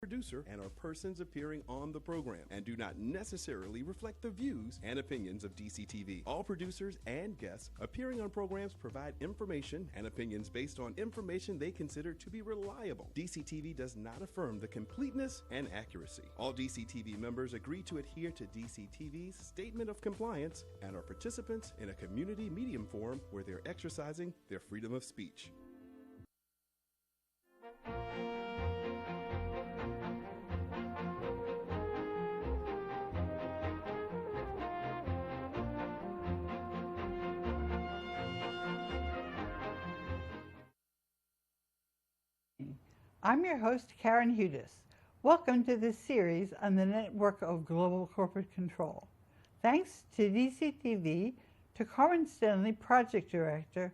producer and are persons appearing on the program and do not necessarily reflect the views and opinions of DCTV. All producers and guests appearing on programs provide information and opinions based on information they consider to be reliable. DCTV does not affirm the completeness and accuracy. All DCTV members agree to adhere to DCTV's Statement of Compliance and are participants in a community medium forum where they're exercising their freedom of speech. I'm your host, Karen Hudis. Welcome to this series on the network of global corporate control. Thanks to DCTV, to Carmen Stanley, Project Director,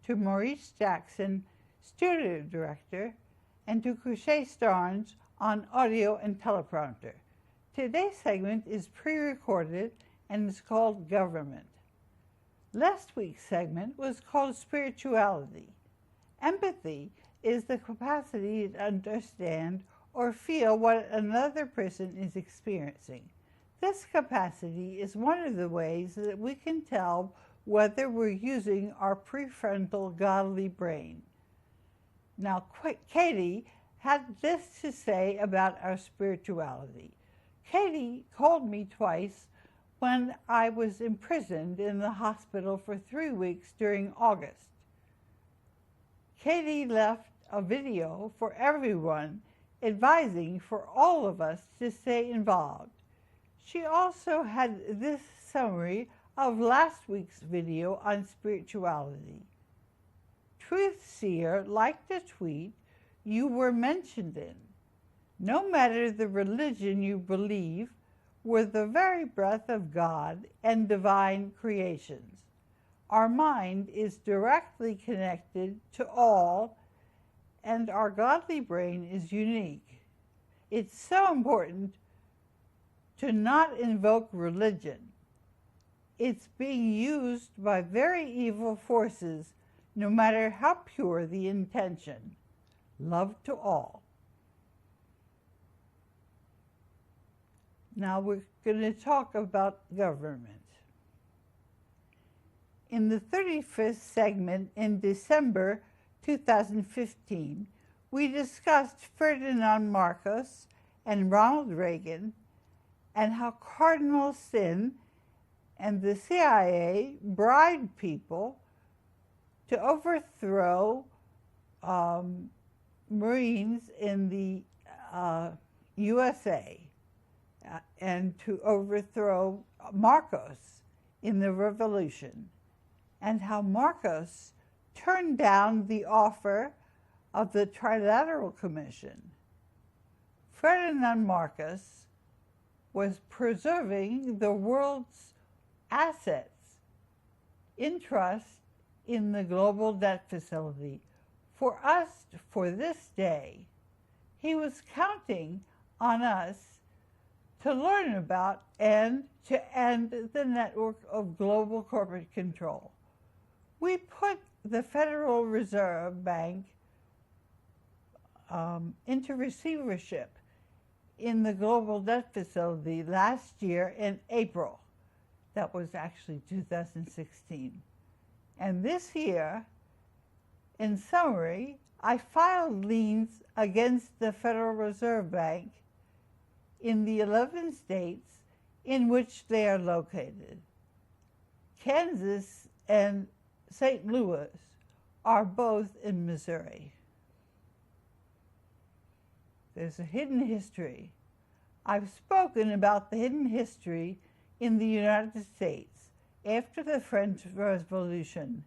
to Maurice Jackson, Studio Director, and to Couché Starnes on audio and teleprompter. Today's segment is pre-recorded and is called Government. Last week's segment was called Spirituality. Empathy is the capacity to understand or feel what another person is experiencing. This capacity is one of the ways that we can tell whether we're using our prefrontal godly brain. Now, Katie had this to say about our spirituality. Katie called me twice when I was imprisoned in the hospital for 3 weeks during August. Katie left a video for everyone advising for all of us to stay involved. She also had this summary of last week's video on spirituality. Truth Seer liked a tweet you were mentioned in. No matter the religion you believe, we're the very breath of God and divine creations. Our mind is directly connected to all, and our godly brain is unique. It's so important to not invoke religion. It's being used by very evil forces, no matter how pure the intention. Love to all. Now we're going to talk about government. In the 35th segment in December 2015, we discussed Ferdinand Marcos and Ronald Reagan and how cardinal sin and the CIA bribed people to overthrow Marines in the USA and to overthrow Marcos in the revolution, and how Marcos turned down the offer of the Trilateral Commission. Ferdinand Marcos was preserving the world's assets in trust in the global debt facility for us for this day. He was counting on us to learn about and to end the network of global corporate control. We put the Federal Reserve Bank into receivership in the global debt facility last year in April. That was actually 2016. And this year, in summary, I filed liens against the Federal Reserve Bank in the 11 states in which they are located. Kansas and St. Louis are both in Missouri. There's a hidden history. I've spoken about the hidden history in the United States after the French Revolution,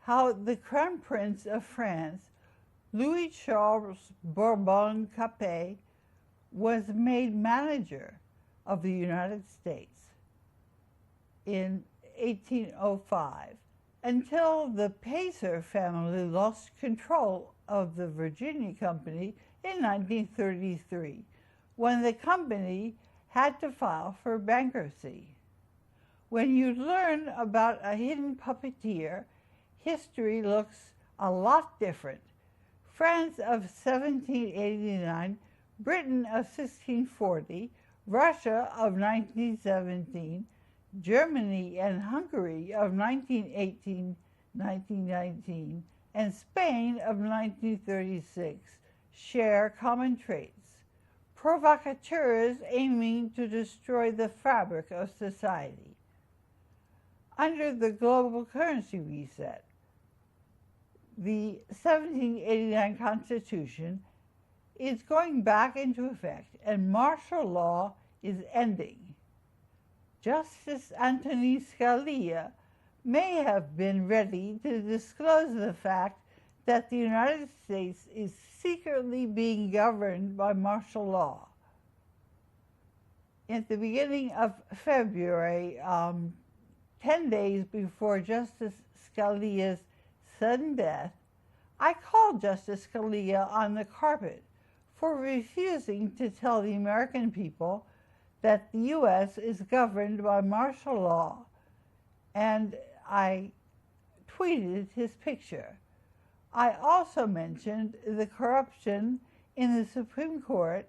how the Crown Prince of France, Louis Charles Bourbon Capet, was made manager of the United States in 1805 until the Pacer family lost control of the Virginia Company in 1933, when the company had to file for bankruptcy. When you learn about a hidden puppeteer, history looks a lot different. France of 1789 Britain of 1640, Russia of 1917, Germany and Hungary of 1918-1919, and Spain of 1936 share common traits. Provocateurs aiming to destroy the fabric of society. Under the global currency reset, the 1789 Constitution is going back into effect and martial law is ending. Justice Antonin Scalia may have been ready to disclose the fact that the United States is secretly being governed by martial law. At the beginning of February, 10 days before Justice Scalia's sudden death, I called Justice Scalia on the carpet for refusing to tell the American people that the U.S. is governed by martial law, and I tweeted his picture. I also mentioned the corruption in the Supreme Court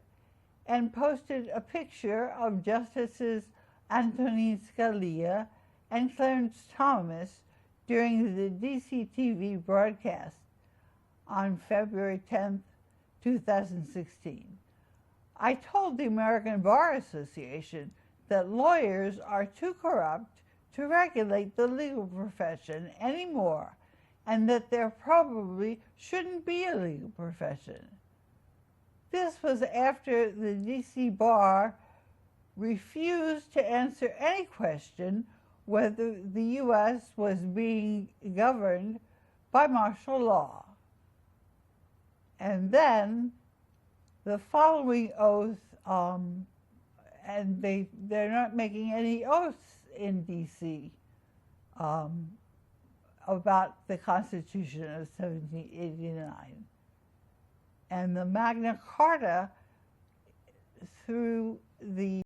and posted a picture of Justices Antonin Scalia and Clarence Thomas during the DCTV broadcast on February 10, 2016. I told the American Bar Association that lawyers are too corrupt to regulate the legal profession anymore, and that there probably shouldn't be a legal profession. This was after the DC Bar refused to answer any question whether the U.S. was being governed by martial law. And then the following oath, and they're not making any oaths in D.C. About the Constitution of 1789. And the Magna Carta, through the